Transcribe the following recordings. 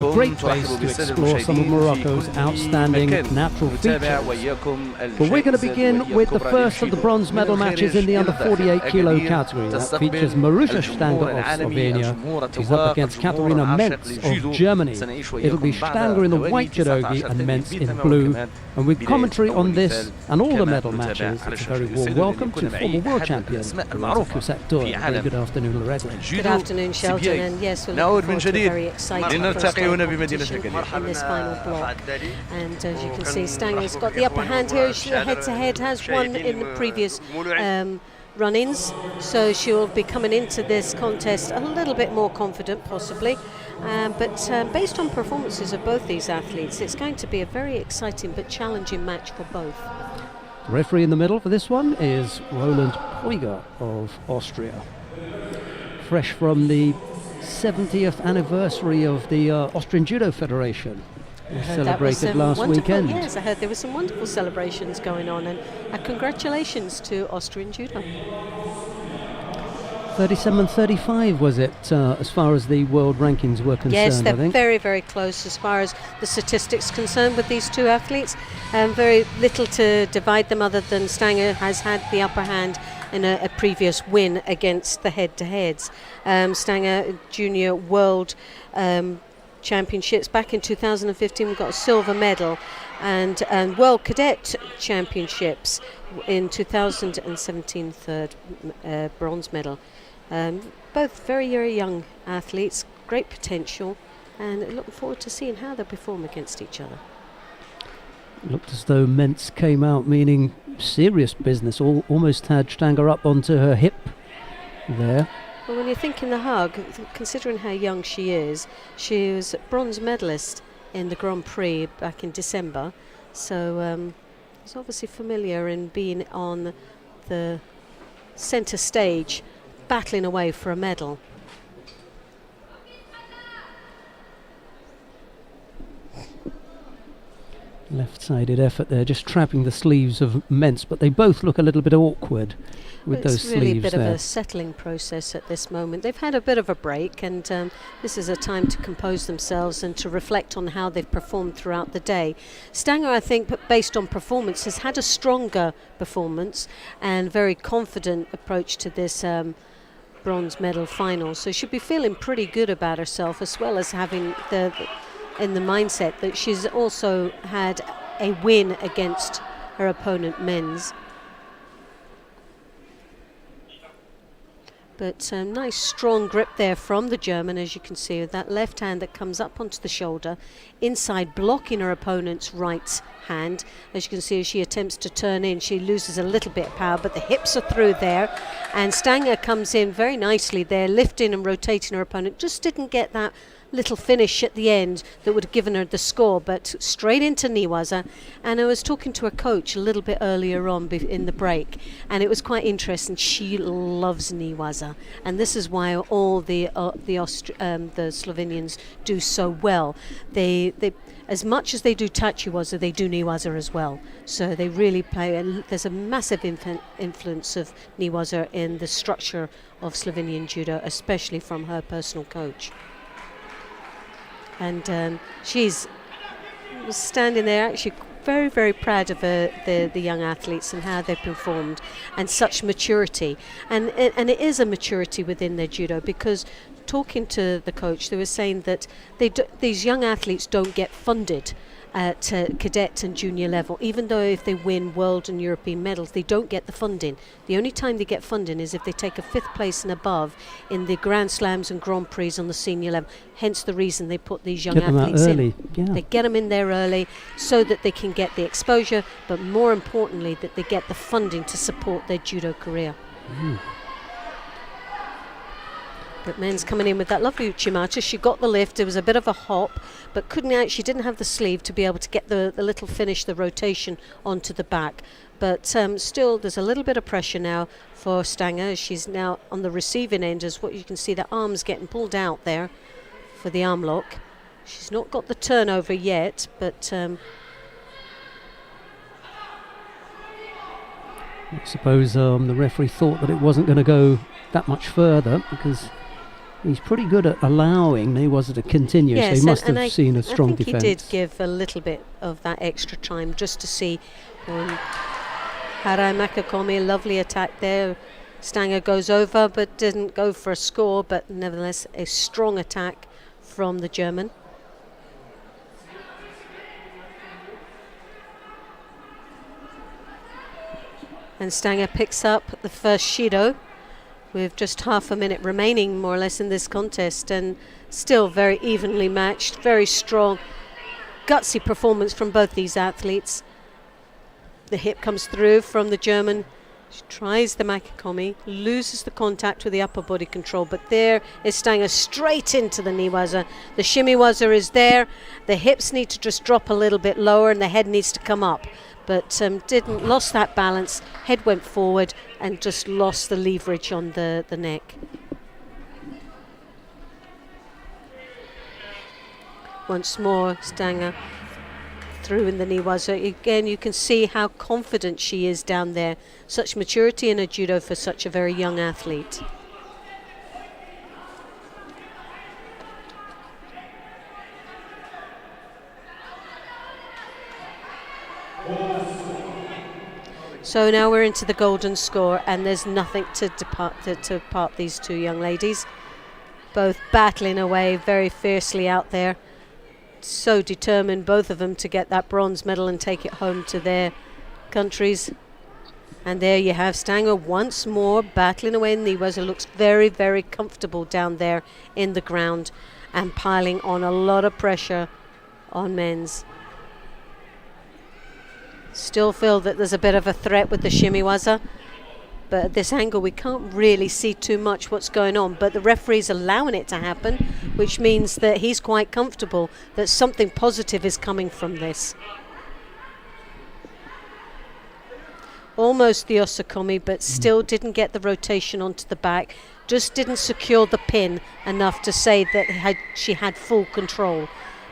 A great place to explore some of Morocco's outstanding natural features. But we're going to begin with the first of the bronze medal matches in the under 48 kilo category. That features Marusa Stanger of Slovenia. She's up against Katharina MENZ of Germany. It'll be Stanger in the white judogi and MENZ in blue. And with commentary on this and all the medal matches, it's a very warm welcome to former world champion Marusa. Very good afternoon, Loretta. Good afternoon, Sheldon, and yes, we're looking forward to a very exciting competition in this final block. And as you can see, Stanger's got the upper hand here. She head-to-head has won in the previous run-ins, so she'll be coming into this contest a little bit more confident, possibly. But based on performances of both these athletes, it's going to be a very exciting but challenging match for both. The referee in the middle for this one is Roland Puiger of Austria. Fresh from the 70th anniversary of the Austrian Judo Federation. We celebrated last weekend. Yes, I heard there were some wonderful celebrations going on, and congratulations to Austrian Judo. 37-35 was it, as far as the world rankings were concerned? Yes, they're I think. very, very close as far as the statistics concerned with these two athletes. Very little to divide them other than Stanger has had the upper hand in a previous win against the head-to-heads. Stanger Junior World Championships back in 2015, we got a silver medal, and World Cadet Championships in 2017, third bronze medal. Both very, very young athletes, great potential, and looking forward to seeing how they perform against each other. It looked as though MENZ came out meaning serious business, almost had Stanger up onto her hip there. Well, when you're thinking the hug, considering how young she was a bronze medalist in the Grand Prix back in December, so she's obviously familiar in being on the centre stage, battling away for a medal. Left-sided effort there, just trapping the sleeves of MENZ, but they both look a little bit awkward with those sleeves there. It's really a bit of a settling process at this moment. They've had a bit of a break, and this is a time to compose themselves and to reflect on how they've performed throughout the day. Stanger, I think, based on performance, has had a stronger performance and very confident approach to this bronze medal final, so she'll be feeling pretty good about herself, as well as having in the mindset that she's also had a win against her opponent MENZ. But nice strong grip there from the German, as you can see, with that left hand that comes up onto the shoulder, inside blocking her opponent's right hand. As you can see, as she attempts to turn in, she loses a little bit of power, but the hips are through there, and Stanger comes in very nicely there, lifting and rotating her opponent. Just didn't get that little finish at the end that would have given her the score, but straight into Niwaza. And I was talking to a coach a little bit earlier on in the break, and it was quite interesting. She loves Niwaza, and this is why all the Slovenians do so well. They as much as they do Tachiwaza, they do Niwaza as well. So they really play, and there's a massive influence of Niwaza in the structure of Slovenian judo, especially from her personal coach. And she's standing there actually very, very proud of the young athletes and how they've performed, and such maturity. And it is a maturity within their judo, because talking to the coach, they were saying that these young athletes don't get funded at cadet and junior level. Even though if they win world and European medals, they don't get the funding. The only time they get funding is if they take a 5th place and above in the Grand Slams and Grand Prix on the senior level. Hence the reason they put these young athletes in. Yeah. They get them in there early so that they can get the exposure, but more importantly that they get the funding to support their judo career. But MENZ coming in with that lovely uchimata. She got the lift. It was a bit of a hop, but she didn't have the sleeve to be able to get the little finish, the rotation onto the back. But still, there's a little bit of pressure now for Stanger. She's now on the receiving end, as what you can see, the arms getting pulled out there for the arm lock. She's not got the turnover yet, but I suppose the referee thought that it wasn't going to go that much further, because He's pretty good at allowing Niwaza to continue, so he must have seen a strong defence. I think he did give a little bit of that extra time just to see. Harai Makakomi, lovely attack there. Stanger goes over but didn't go for a score, but nevertheless a strong attack from the German. And Stanger picks up the first Shido with just half a minute remaining more or less in this contest, and still very evenly matched, very strong, gutsy performance from both these athletes. The hip comes through from the German. She tries the Makakomi, loses the contact with the upper body control, but there is Stanger straight into the Niwaza. The shimiwaza is there. The hips need to just drop a little bit lower and the head needs to come up. But lost that balance. Head went forward and just lost the leverage on the neck. Once more, Stanger through in the Niwaza. Again, you can see how confident she is down there. Such maturity in a judo for such a very young athlete. So now we're into the golden score, and there's nothing to part these two young ladies. Both battling away very fiercely out there. So determined, both of them, to get that bronze medal and take it home to their countries. And there you have Stanger once more battling away in Niwaza. Looks very, very comfortable down there in the ground and piling on a lot of pressure on MENZ. Still feel that there's a bit of a threat with the shimiwaza, but at this angle we can't really see too much what's going on, but the referee's allowing it to happen, which means that he's quite comfortable that something positive is coming from this. Almost the osaekomi, but still didn't get the rotation onto the back, just didn't secure the pin enough to say that she had full control.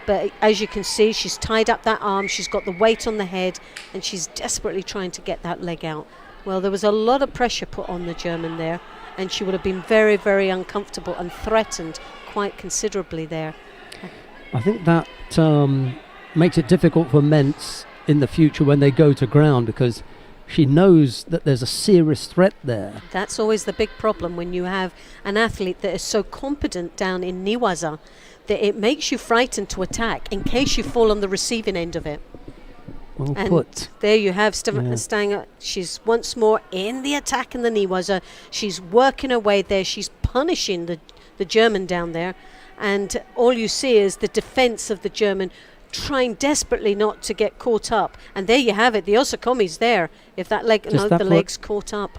But as you can see, she's tied up that arm, she's got the weight on the head, and she's desperately trying to get that leg out. Well, there was a lot of pressure put on the German there, and she would have been very, very uncomfortable and threatened quite considerably there. I think that makes it difficult for MENZ in the future when they go to ground, because she knows that there's a serious threat there. That's always the big problem when you have an athlete that is so competent down in Niwaza that it makes you frightened to attack in case you fall on the receiving end of it. Well and put. There you have Stanger. She's once more in the attack in the Niwaza. She's working her way there. She's punishing the German down there. And all you see is the defense of the German trying desperately not to get caught up. And there you have it. The osaekomi's there. If that leg, no, the leg's caught up.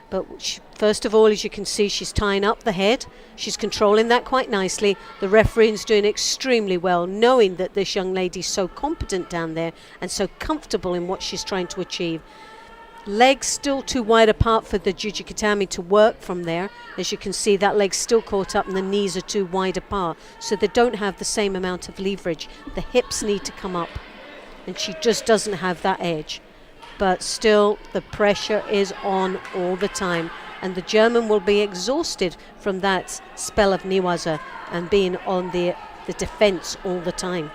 But first of all, as you can see, she's tying up the head. She's controlling that quite nicely. The referee's doing extremely well, knowing that this young lady's so competent down there and so comfortable in what she's trying to achieve. Legs still too wide apart for the Jujikatami to work from there. As you can see, that leg's still caught up and the knees are too wide apart, so they don't have the same amount of leverage. The hips need to come up, and she just doesn't have that edge. But still, the pressure is on all the time, and the German will be exhausted from that spell of Niwaza and being on the defense all the time.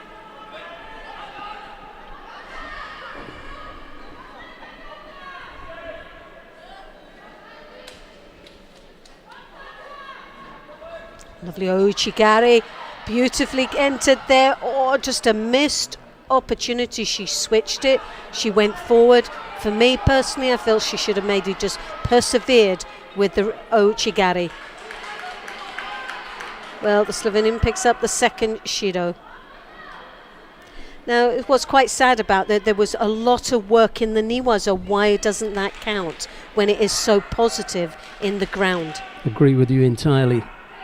Lovely Ouchigari, beautifully entered there. Oh, just a missed opportunity. She switched it, she went forward. For me personally, I felt she should have maybe just persevered with the Ouchigari. Well, the Slovenian picks up the second Shido. Now, what's quite sad about that, there was a lot of work in the Niwaza. Why doesn't that count when it is so positive in the ground? Agree with you entirely.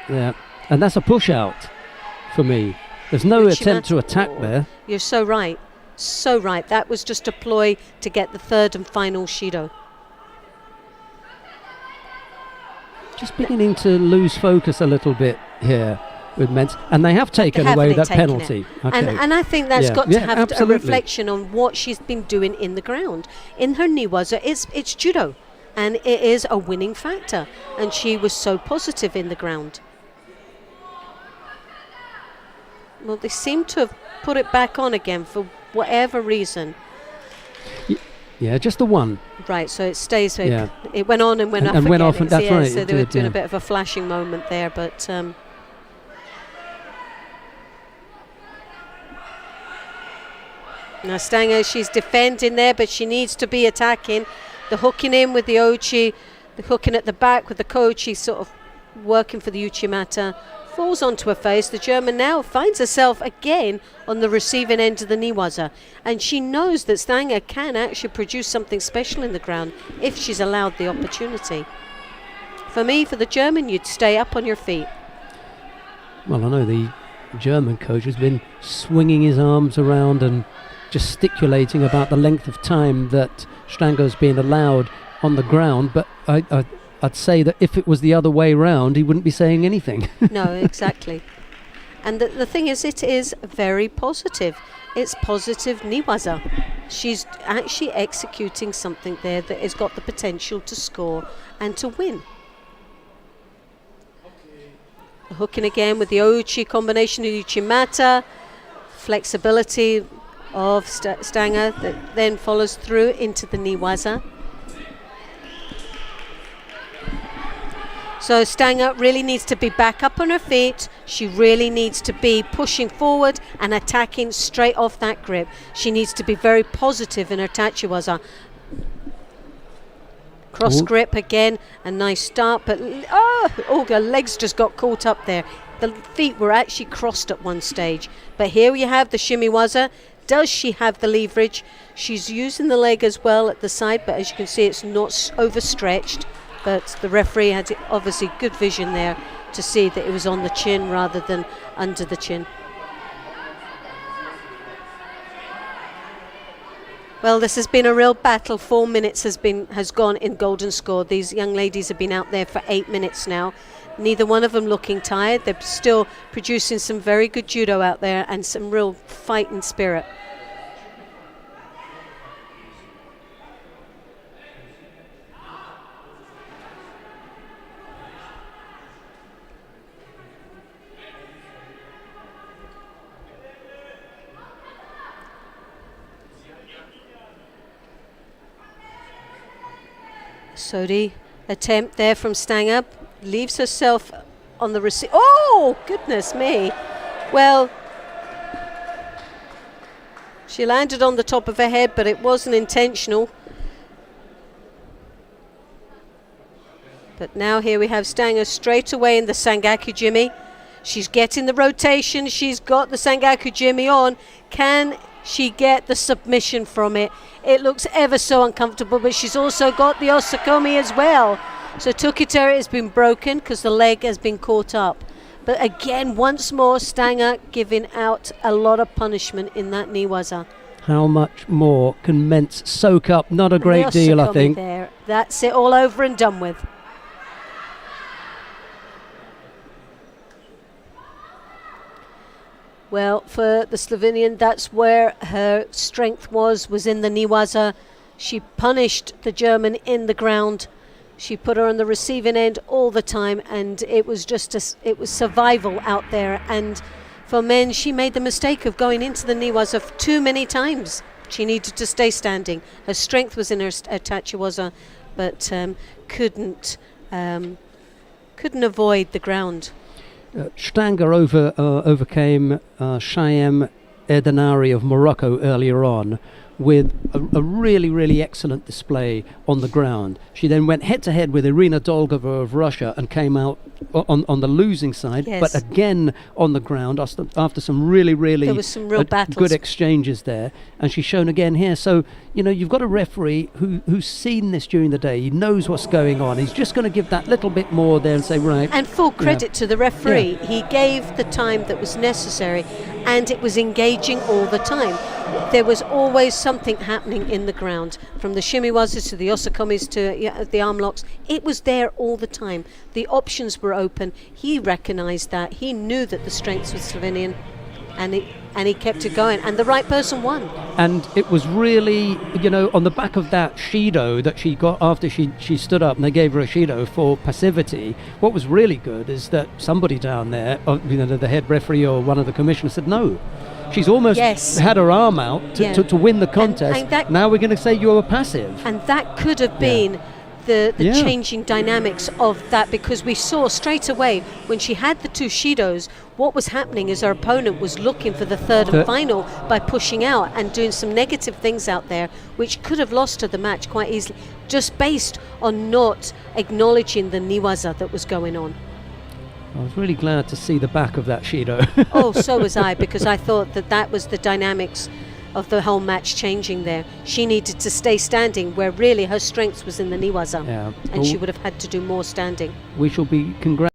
Yeah, and that's a push out for me. There's no attempt to attack there. You're so right. So right. That was just a ploy to get the third and final Shido. Just beginning to lose focus a little bit here with MENZ. And they have taken away that penalty. Okay. And I think that's got to have a reflection on what she's been doing in the ground. In her Niwaza, it's judo. And it is a winning factor. And she was so positive in the ground. Well, they seem to have put it back on again for whatever reason. Yeah, just the one. Right, so it stays. Yeah. It went on and went off and again. Went off, and that's right. So they were doing a bit of a flashing moment there, but. Now Stanger, she's defending there, but she needs to be attacking. The hooking in with the ochi, the hooking at the back with the kochi, sort of working for the uchimata. Falls onto her face. The German now finds herself again on the receiving end of the niwaza. And she knows that Stanger can actually produce something special in the ground if she's allowed the opportunity. For me, for the German, you'd stay up on your feet. Well, I know the German coach has been swinging his arms around and gesticulating about the length of time that Stanger's been allowed on the ground, but I'd say that if it was the other way round, he wouldn't be saying anything. No, exactly. And the thing is, it is very positive. It's positive niwaza. She's actually executing something there that has got the potential to score and to win. Hooking again with the ochi combination of uchimata, flexibility of Stanger that then follows through into the niwaza. So Stanger really needs to be back up on her feet. She really needs to be pushing forward and attacking straight off that grip. She needs to be very positive in her tachiwaza. Cross grip again, a nice start, but her legs just got caught up there. The feet were actually crossed at one stage. But here we have the shimiwaza. Does she have the leverage? She's using the leg as well at the side, but as you can see, it's not overstretched. But the referee had obviously good vision there to see that it was on the chin rather than under the chin. Well, this has been a real battle. 4 minutes has gone in golden score. These young ladies have been out there for 8 minutes now. Neither one of them looking tired. They're still producing some very good judo out there and some real fighting spirit. Sodi attempt there from Stanger, leaves herself on the receive. Oh, goodness me. Well, she landed on the top of her head, but it wasn't intentional. But now here we have Stanger straight away in the Sangaku Jimmy. She's getting the rotation. She's got the Sangaku Jimmy on. Can she get the submission from it? It looks ever so uncomfortable, but she's also got the osaekomi as well. So Tukiteri has been broken because the leg has been caught up. But again, once more, Stanger giving out a lot of punishment in that niwaza. How much more can MENZ soak up? Not a great deal, I think. There. That's it, all over and done with. Well, for the Slovenian, that's where her strength was in the niwaza. She punished the German in the ground. She put her on the receiving end all the time, and it was just it was survival out there. And for men, she made the mistake of going into the niwaza too many times. She needed to stay standing. Her strength was in her tachiwaza, but couldn't avoid the ground. Stanger overcame Cheyenne Erdenari of Morocco earlier on with a really, really excellent display on the ground. She then went head-to-head with Irina Dolgova of Russia and came out on the losing side, yes. But again on the ground after some really, really there was some real good exchanges there. And she's shown again here. So, you've got a referee who's seen this during the day. He knows what's going on. He's just going to give that little bit more there and say, right. And full credit to the referee. Yeah. He gave the time that was necessary, and it was engaging all the time. There was always something happening in the ground, from the shimiwazas to the osaekomis to the arm locks. It was there all the time. The options were open. He recognised that. He knew that the strengths were Slovenian, and he kept it going. And the right person won. And it was really, on the back of that Shido that she got after she stood up and they gave her a Shido for passivity. What was really good is that somebody down there, the head referee or one of the commissioners said, no, she's almost had her arm out to win the contest. And now we're going to say you were passive. And that could have been the changing dynamics of that, because we saw straight away when she had the two Shidos, what was happening is her opponent was looking for the third and final by pushing out and doing some negative things out there, which could have lost her the match quite easily, just based on not acknowledging the niwaza that was going on. I was really glad to see the back of that Shido. Oh, so was I, because I thought that was the dynamics of the whole match changing there. She needed to stay standing where really her strength was in the niwaza, and she would have had to do more standing. We shall be